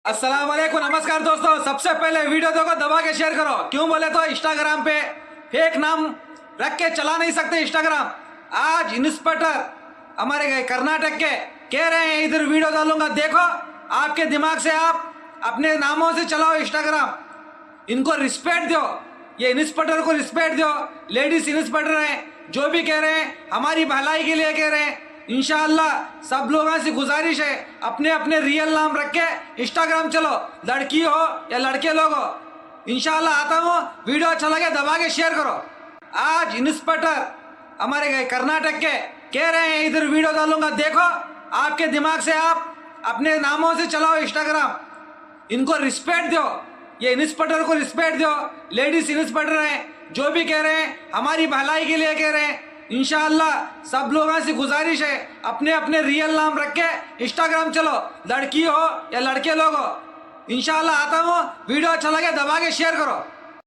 अस्सलाम वालेकुम, नमस्कार दोस्तों। सबसे पहले वीडियो देखो, दबा के शेयर करो। क्यों बोले तो इंस्टाग्राम पे फेक नाम रख के चला नहीं सकते इंस्टाग्राम। आज इंस्पेक्टर हमारे कर्नाटक के कह रहे हैं इधर वीडियो डालूंगा, देखो आपके दिमाग से आप अपने नामों से चलाओ इंस्टाग्राम। इनको रिस्पेक्ट दो, ये इंस्पेक्टर को रिस्पेक्ट दो। लेडीज इंस्पेक्टर हैं, जो भी कह रहे हैं हमारी भलाई के लिए कह रहे हैं। इंशाअल्लाह सब लोगों से गुजारिश है, अपने अपने रियल नाम रख के इंस्टाग्राम चलो, लड़की हो या लड़के लोग हो। इंशाअल्लाह आता हूँ, वीडियो अच्छा लगे दबा के शेयर करो। आज इंस्पेक्टर हमारे कर्नाटक के कह रहे हैं इधर वीडियो डालूंगा, देखो आपके दिमाग से आप अपने नामों से चलाओ इंस्टाग्राम। इनको रिस्पेक्ट दो, ये इंस्पेक्टर को रिस्पेक्ट दो। लेडीज इंस्पेक्टर हैं, जो भी कह रहे हैं हमारी भलाई के लिए कह रहे हैं। इंशाअल्लाह सब लोगों से गुजारिश है, अपने अपने रियल नाम रख के इंस्टाग्राम चलो, लड़की हो या लड़के लोग हो। इंशाअल्लाह आता हूँ, वीडियो अच्छा लगे दबा के शेयर करो।